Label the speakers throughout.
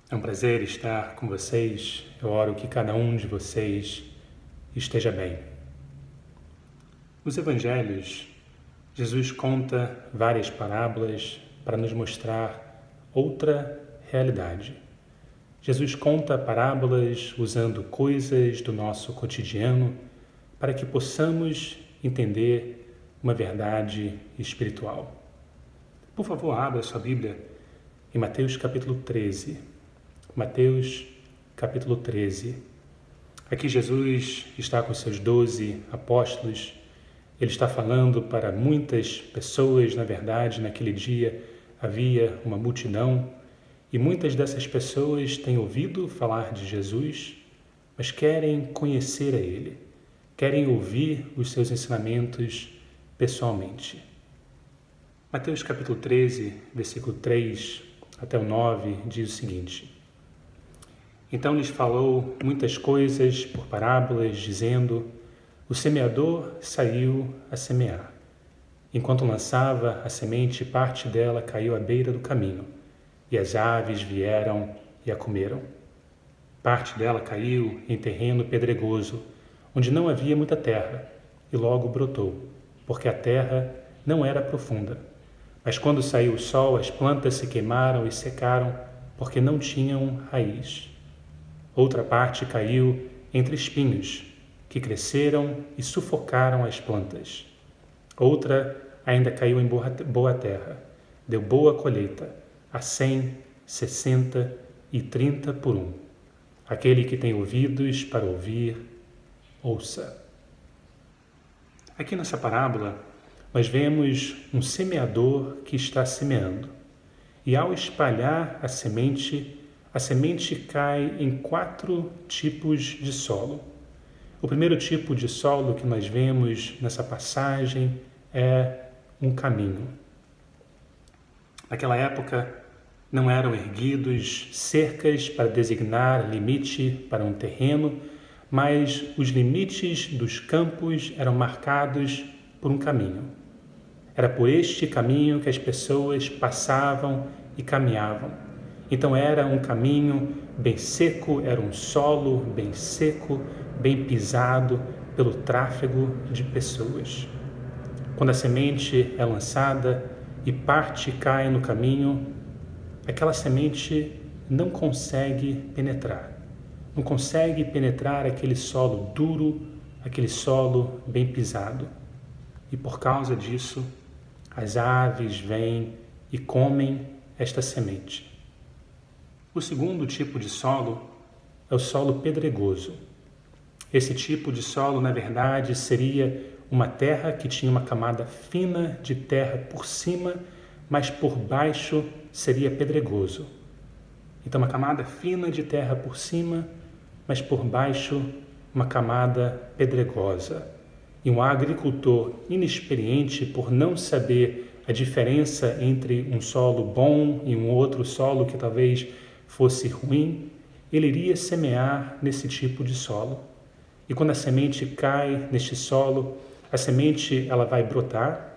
Speaker 1: É um prazer estar com vocês. Eu oro que cada um de vocês esteja bem. Nos evangelhos, Jesus conta várias parábolas para nos mostrar outra realidade. Jesus conta parábolas usando coisas do nosso cotidiano para que possamos entender uma verdade espiritual. Por favor, abra sua Bíblia em Mateus capítulo 13. Mateus capítulo 13. Aqui Jesus está com seus 12 apóstolos. Ele está falando para muitas pessoas. Na verdade, naquele dia havia uma multidão e muitas dessas pessoas têm ouvido falar de Jesus, mas querem conhecer a Ele, querem ouvir os seus ensinamentos pessoalmente. Mateus capítulo 13, versículo 3 até o 9 diz o seguinte: Então lhes falou muitas coisas por parábolas, dizendo: O semeador saiu a semear. Enquanto lançava a semente, parte dela caiu à beira do caminho, e as aves vieram e a comeram. Parte dela caiu em terreno pedregoso, onde não havia muita terra, e logo brotou, porque a terra não era profunda. Mas quando saiu o sol, as plantas se queimaram e secaram, porque não tinham raiz. Outra parte caiu entre espinhos, que cresceram e sufocaram as plantas. Outra ainda caiu em boa terra, deu boa colheita, a 100, 60 e 30 por um. Aquele que tem ouvidos para ouvir, ouça. Aqui nessa parábola, nós vemos um semeador que está semeando. E ao espalhar a semente cai em 4 tipos de solo. O primeiro tipo de solo que nós vemos nessa passagem é um caminho. Naquela época, não eram erguidos cercas para designar limite para um terreno, mas os limites dos campos eram marcados por um caminho. Era por este caminho que as pessoas passavam e caminhavam. Então era um caminho bem seco, era um solo bem seco, bem pisado pelo tráfego de pessoas. Quando a semente é lançada e parte cai no caminho, aquela semente não consegue penetrar. Não consegue penetrar aquele solo duro, aquele solo bem pisado. E por causa disso, as aves vêm e comem esta semente. O segundo tipo de solo é o solo pedregoso. Esse tipo de solo, na verdade, seria uma terra que tinha uma camada fina de terra por cima, mas por baixo seria pedregoso. Então, uma camada fina de terra por cima, mas por baixo uma camada pedregosa. E um agricultor inexperiente, por não saber a diferença entre um solo bom e um outro solo que talvez fosse ruim, ele iria semear nesse tipo de solo. E quando a semente cai neste solo, a semente ela vai brotar,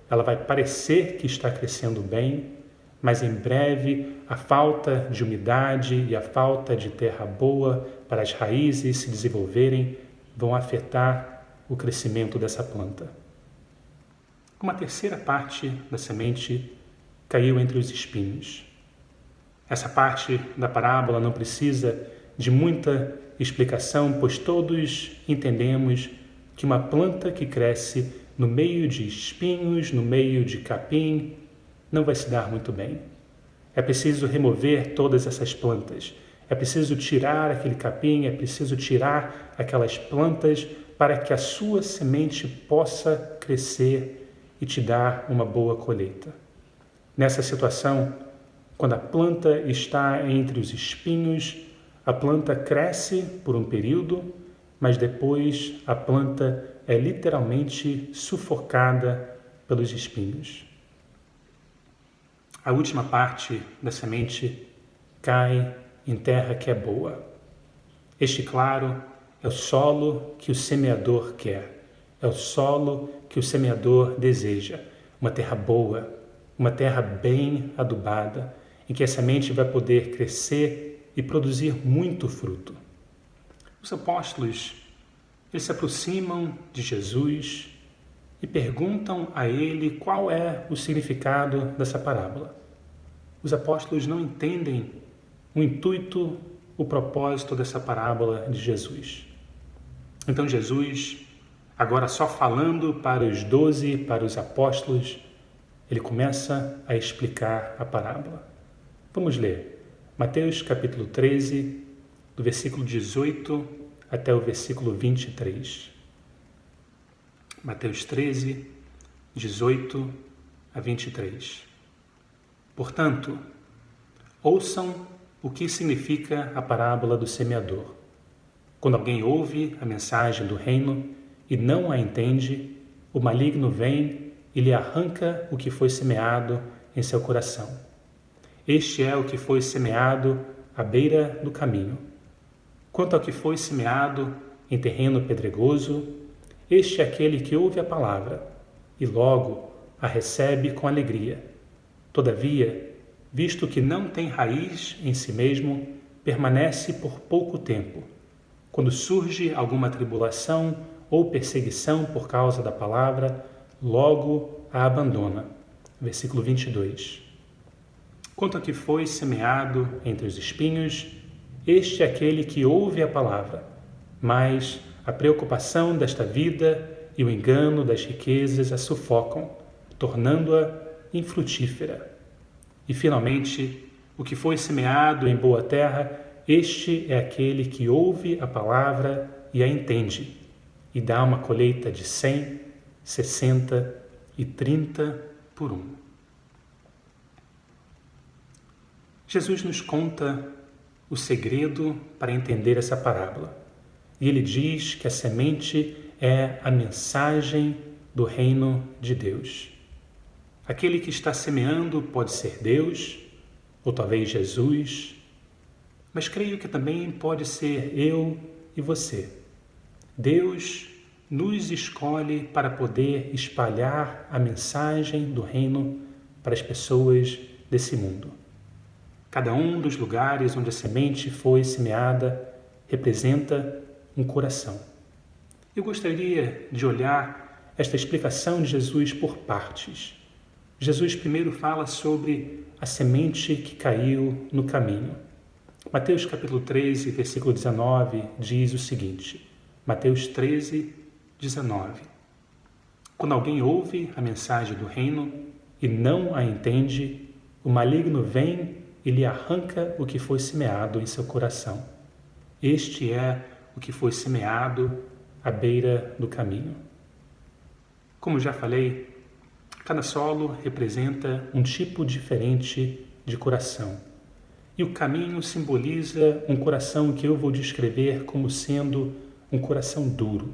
Speaker 1: ela vai parecer que está crescendo bem, mas em breve a falta de umidade e a falta de terra boa para as raízes se desenvolverem vão afetar o crescimento dessa planta. Uma terceira parte da semente caiu entre os espinhos. Essa parte da parábola não precisa de muita explicação, pois todos entendemos que uma planta que cresce no meio de espinhos, no meio de capim, não vai se dar muito bem. É preciso remover todas essas plantas. É preciso tirar aquele capim, é preciso tirar aquelas plantas para que a sua semente possa crescer e te dar uma boa colheita. Nessa situação, quando a planta está entre os espinhos, a planta cresce por um período, mas depois a planta é literalmente sufocada pelos espinhos. A última parte da semente cai em terra que é boa. Este, claro, é o solo que o semeador quer. é o solo que o semeador deseja, uma terra boa, uma terra bem adubada, em que a semente vai poder crescer e produzir muito fruto. Os apóstolos, eles se aproximam de Jesus e perguntam a ele qual é o significado dessa parábola. Os apóstolos não entendem o intuito, o propósito dessa parábola de Jesus. Então Jesus, agora só falando para os 12, para os apóstolos, ele começa a explicar a parábola. Vamos ler Mateus capítulo 13, do versículo 18 até o versículo 23. Mateus 13, 18 a 23. Portanto, ouçam o que significa a parábola do semeador. Quando alguém ouve a mensagem do reino e não a entende, o maligno vem e lhe arranca o que foi semeado em seu coração. Este é o que foi semeado à beira do caminho. Quanto ao que foi semeado em terreno pedregoso, este é aquele que ouve a palavra e logo a recebe com alegria. Todavia, visto que não tem raiz em si mesmo, permanece por pouco tempo. Quando surge alguma tribulação ou perseguição por causa da palavra, logo a abandona. Versículo 22. Quanto ao que foi semeado entre os espinhos, este é aquele que ouve a palavra, mas a preocupação desta vida e o engano das riquezas a sufocam, tornando-a infrutífera. E, finalmente, o que foi semeado em boa terra, este é aquele que ouve a palavra e a entende, e dá uma colheita de 100, 60 e 30 por 1. Jesus nos conta o segredo para entender essa parábola. E ele diz que a semente é a mensagem do reino de Deus. Aquele que está semeando pode ser Deus, ou talvez Jesus, mas creio que também pode ser eu e você. Deus nos escolhe para poder espalhar a mensagem do reino para as pessoas desse mundo. Cada um dos lugares onde a semente foi semeada representa um coração. Eu gostaria de olhar esta explicação de Jesus por partes. Jesus primeiro fala sobre a semente que caiu no caminho. Mateus capítulo 13, versículo 19, diz o seguinte. Mateus 13, 19. Quando alguém ouve a mensagem do reino e não a entende, o maligno vem e lhe arranca o que foi semeado em seu coração. Este é o que foi semeado à beira do caminho. Como já falei, cada solo representa um tipo diferente de coração. E o caminho simboliza um coração que eu vou descrever como sendo um coração duro.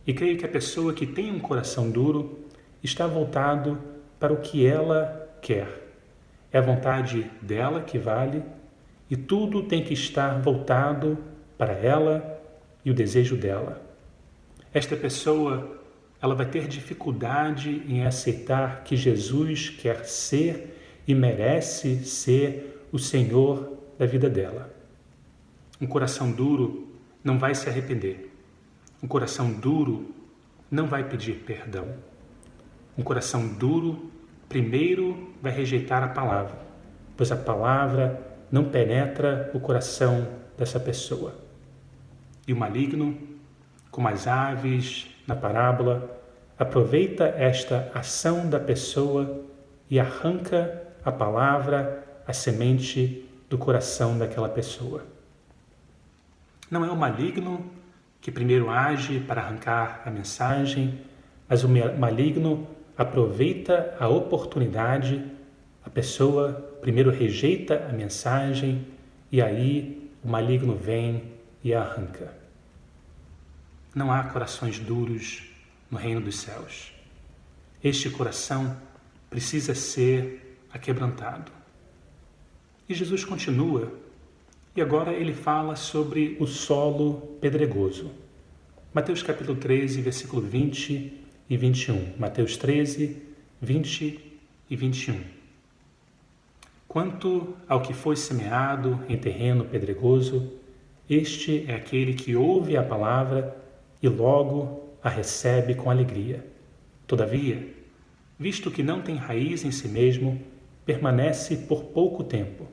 Speaker 1: E creio que a pessoa que tem um coração duro está voltado para o que ela quer. É a vontade dela que vale e tudo tem que estar voltado para ela e o desejo dela. Esta pessoa, ela vai ter dificuldade em aceitar que Jesus quer ser e merece ser o Senhor da vida dela. Um coração duro não vai se arrepender. Um coração duro não vai pedir perdão. Um coração duro primeiro vai rejeitar a palavra, pois a palavra não penetra o coração dessa pessoa. E o maligno, como as aves na parábola, aproveita esta ação da pessoa e arranca a palavra, a semente do coração daquela pessoa. Não é o maligno que primeiro age para arrancar a mensagem, mas o maligno aproveita a oportunidade, a pessoa primeiro rejeita a mensagem e aí o maligno vem e a arranca. Não há corações duros no reino dos céus. Este coração precisa ser aquebrantado. E Jesus continua, e agora ele fala sobre o solo pedregoso. Mateus capítulo 13, versículo 20 e 21. Mateus 13, 20 e 21. Quanto ao que foi semeado em terreno pedregoso, este é aquele que ouve a palavra e logo a recebe com alegria. Todavia, visto que não tem raiz em si mesmo, permanece por pouco tempo.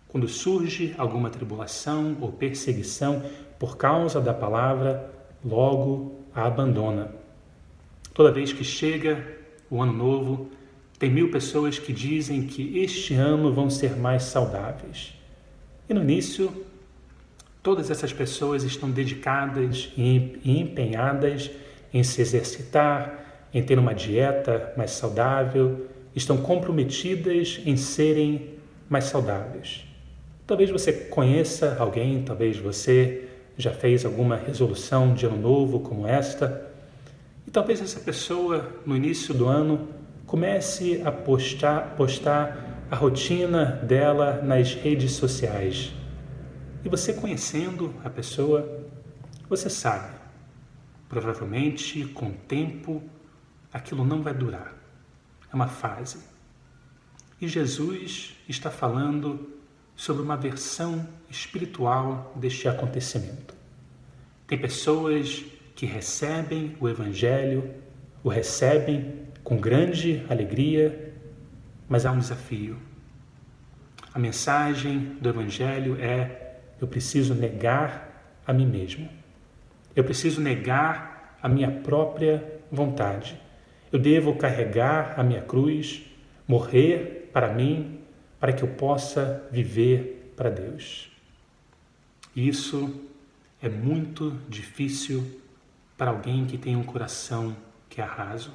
Speaker 1: Quando surge alguma tribulação ou perseguição por causa da palavra, logo a abandona. Toda vez que chega o ano novo, tem 1000 pessoas que dizem que este ano vão ser mais saudáveis. E no início, todas essas pessoas estão dedicadas e empenhadas em se exercitar, em ter uma dieta mais saudável, estão comprometidas em serem mais saudáveis. Talvez você conheça alguém, talvez você já fez alguma resolução de ano novo como esta, e talvez essa pessoa, no início do ano, comece a postar a rotina dela nas redes sociais. E você conhecendo a pessoa, você sabe, provavelmente com o tempo aquilo não vai durar. É uma fase. E Jesus está falando sobre uma versão espiritual deste acontecimento. Tem pessoas que recebem o Evangelho, o recebem com grande alegria, mas há um desafio. A mensagem do Evangelho é: eu preciso negar a mim mesmo. Eu preciso negar a minha própria vontade. Eu devo carregar a minha cruz, morrer para mim, para que eu possa viver para Deus. Isso é muito difícil para alguém que tem um coração que é raso.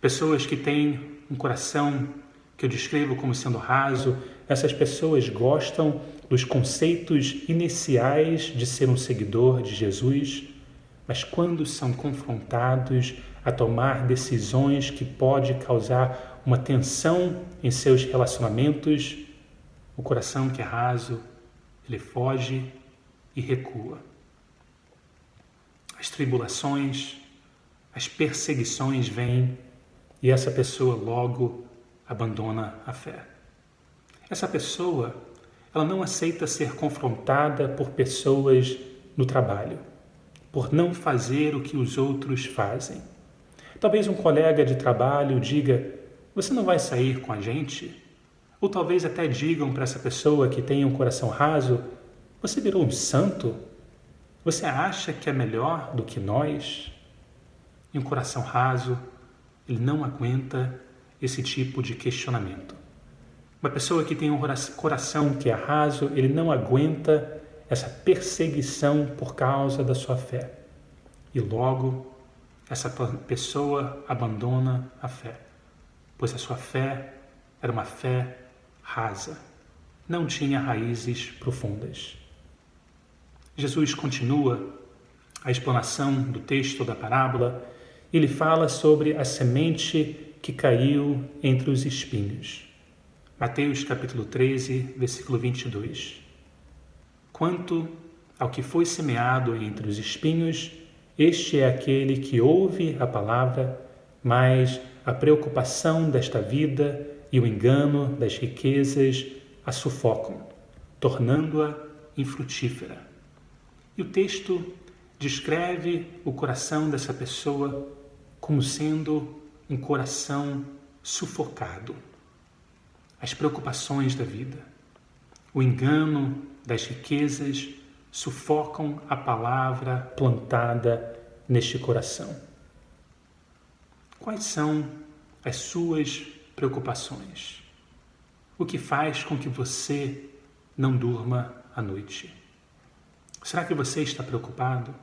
Speaker 1: Pessoas que têm um coração que eu descrevo como sendo raso, essas pessoas gostam dos conceitos iniciais de ser um seguidor de Jesus, mas quando são confrontados a tomar decisões que pode causar uma tensão em seus relacionamentos, o coração que é raso, ele foge e recua. As tribulações, as perseguições vêm e essa pessoa logo abandona a fé. Essa pessoa, ela não aceita ser confrontada por pessoas no trabalho, por não fazer o que os outros fazem. Talvez um colega de trabalho diga: você não vai sair com a gente? Ou talvez até digam para essa pessoa que tem um coração raso: você virou um santo? Você acha que é melhor do que nós? E um coração raso, ele não aguenta esse tipo de questionamento. Uma pessoa que tem um coração que é raso, ele não aguenta essa perseguição por causa da sua fé. E logo, essa pessoa abandona a fé, pois a sua fé era uma fé rasa, não tinha raízes profundas. Jesus continua a explanação do texto da parábola. Ele fala sobre a semente que caiu entre os espinhos. Mateus capítulo 13, versículo 22. Quanto ao que foi semeado entre os espinhos, este é aquele que ouve a palavra, mas a preocupação desta vida e o engano das riquezas a sufocam, tornando-a infrutífera. E o texto descreve o coração dessa pessoa como sendo um coração sufocado. As preocupações da vida, o engano das riquezas sufocam a palavra plantada neste coração. Quais são as suas preocupações? O que faz com que você não durma à noite? Será que você está preocupado?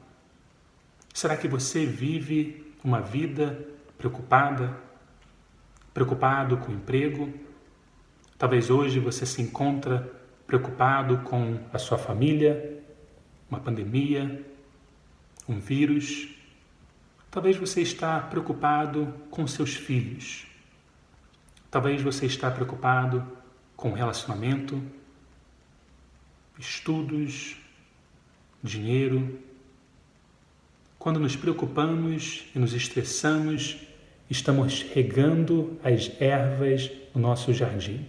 Speaker 1: Será que você vive uma vida preocupada? Preocupado com o emprego? Talvez hoje você se encontra preocupado com a sua família, uma pandemia, um vírus. Talvez você está preocupado com seus filhos. Talvez você está preocupado com relacionamento, estudos, dinheiro. Quando nos preocupamos e nos estressamos, estamos regando as ervas do nosso jardim.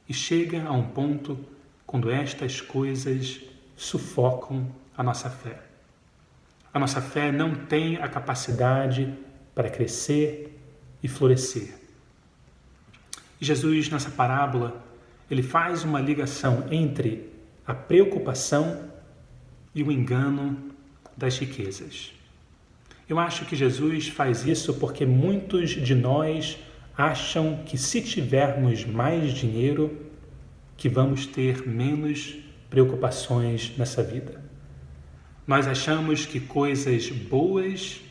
Speaker 1: E chega a um ponto quando estas coisas sufocam a nossa fé. A nossa fé não tem a capacidade para crescer e florescer. E Jesus, nessa parábola, ele faz uma ligação entre a preocupação e o engano das riquezas. Eu acho que Jesus faz isso porque muitos de nós acham que se tivermos mais dinheiro, que vamos ter menos preocupações nessa vida. Nós achamos que coisas boas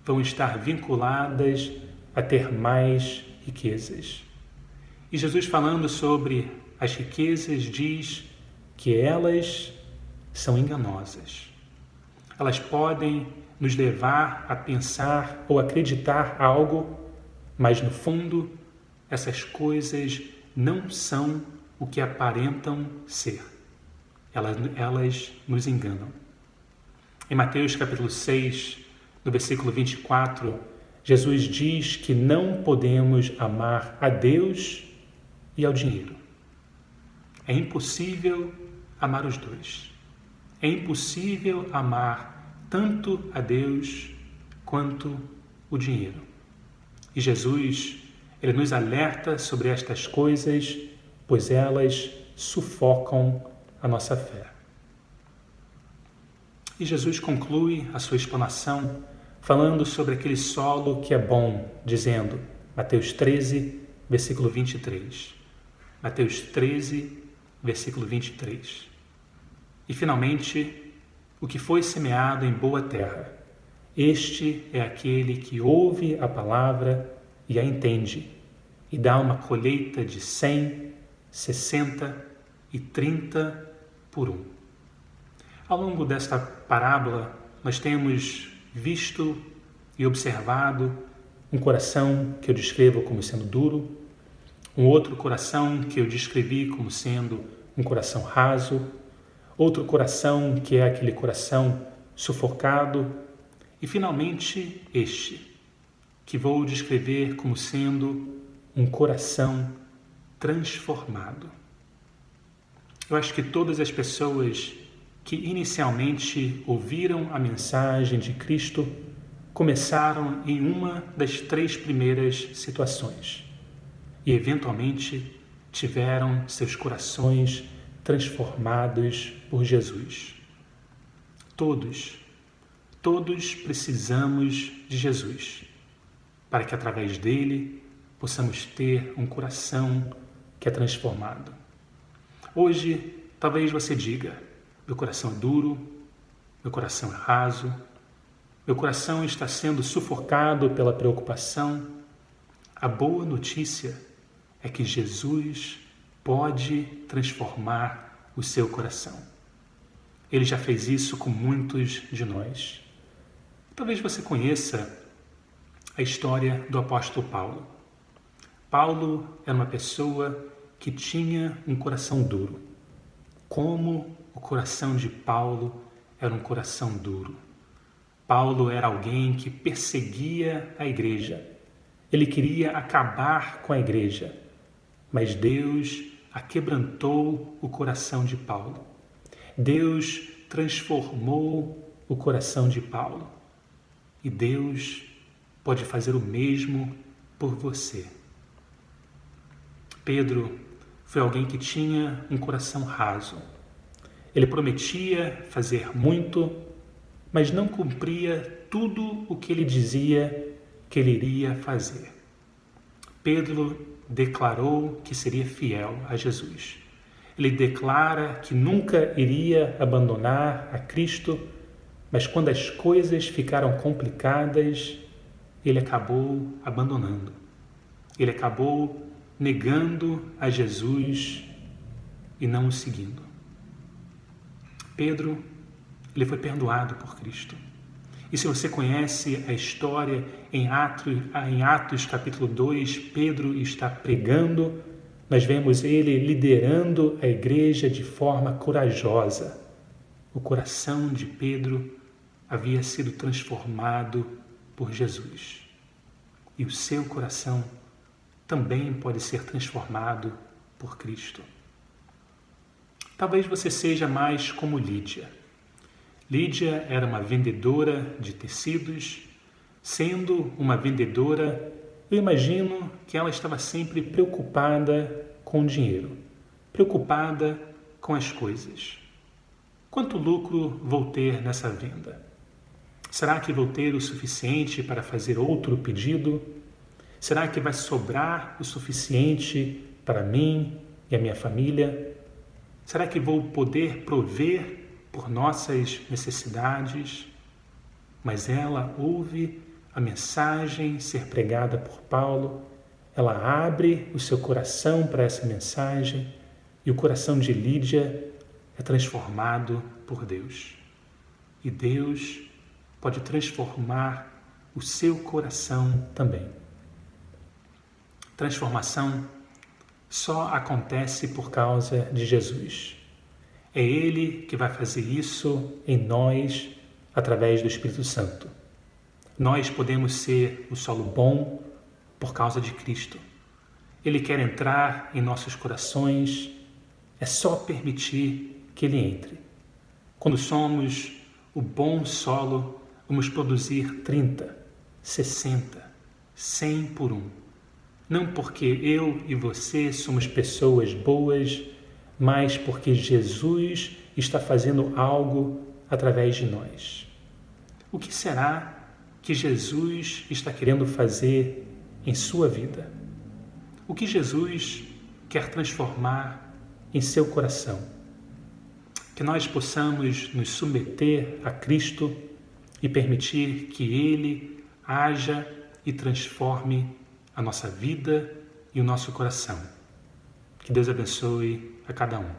Speaker 1: vão estar vinculadas a ter mais riquezas. E Jesus, falando sobre as riquezas, diz que elas são enganosas. Elas podem nos levar a pensar ou acreditar algo, mas no fundo, essas coisas não são o que aparentam ser. Elas nos enganam. Em Mateus capítulo 6, no versículo 24, Jesus diz que não podemos amar a Deus e ao dinheiro. É impossível amar os dois. É impossível amar tanto a Deus quanto o dinheiro. E Jesus, ele nos alerta sobre estas coisas, pois elas sufocam a nossa fé. E Jesus conclui a sua explanação falando sobre aquele solo que é bom, dizendo, Mateus 13, versículo 23. Mateus 13, versículo 23. E finalmente, o que foi semeado em boa terra, este é aquele que ouve a palavra e a entende, e dá uma colheita de 100, 60 e 30 por 1. Ao longo desta parábola, nós temos visto e observado um coração que eu descrevo como sendo duro, um outro coração que eu descrevi como sendo um coração raso, outro coração que é aquele coração sufocado, e finalmente este, que vou descrever como sendo um coração transformado. Eu acho que todas as pessoas que inicialmente ouviram a mensagem de Cristo começaram em uma das 3 primeiras situações e eventualmente tiveram seus corações transformados por Jesus. Todos precisamos de Jesus para que através dele possamos ter um coração que é transformado. Hoje, talvez você diga, meu coração é duro, meu coração é raso, meu coração está sendo sufocado pela preocupação. A boa notícia é que Jesus pode transformar o seu coração. Ele já fez isso com muitos de nós. Talvez você conheça a história do apóstolo Paulo. Paulo era uma pessoa que tinha um coração duro. Como o coração de Paulo era um coração duro. Paulo era alguém que perseguia a igreja. Ele queria acabar com a igreja, mas Deus aquebrantou o coração de Paulo. Deus transformou o coração de Paulo. E Deus pode fazer o mesmo por você. Pedro foi alguém que tinha um coração raso. Ele prometia fazer muito, mas não cumpria tudo o que ele dizia que ele iria fazer. Pedro declarou que seria fiel a Jesus. Ele declara que nunca iria abandonar a Cristo, mas quando as coisas ficaram complicadas, ele acabou abandonando. Ele acabou negando a Jesus e não o seguindo. Pedro, ele foi perdoado por Cristo. E se você conhece a história em Atos capítulo 2, Pedro está pregando, nós vemos ele liderando a igreja de forma corajosa. O coração de Pedro havia sido transformado por Jesus. E o seu coração também pode ser transformado por Cristo. Talvez você seja mais como Lídia. Lídia era uma vendedora de tecidos. Sendo uma vendedora, eu imagino que ela estava sempre preocupada com o dinheiro, preocupada com as coisas. Quanto lucro vou ter nessa venda? Será que vou ter o suficiente para fazer outro pedido? Será que vai sobrar o suficiente para mim e a minha família? Será que vou poder prover por nossas necessidades? Mas ela ouve a mensagem ser pregada por Paulo, ela abre o seu coração para essa mensagem e o coração de Lídia é transformado por Deus. E Deus pode transformar o seu coração também. Transformação só acontece por causa de Jesus. É Ele que vai fazer isso em nós através do Espírito Santo. Nós podemos ser o solo bom por causa de Cristo. Ele quer entrar em nossos corações, é só permitir que Ele entre. Quando somos o bom solo, vamos produzir 30, 60, 100 por um. Não porque eu e você somos pessoas boas, mas porque Jesus está fazendo algo através de nós. O que será que Jesus está querendo fazer em sua vida? O que Jesus quer transformar em seu coração? Que nós possamos nos submeter a Cristo e permitir que Ele haja e transforme a nossa vida e o nosso coração. Que Deus abençoe a cada um.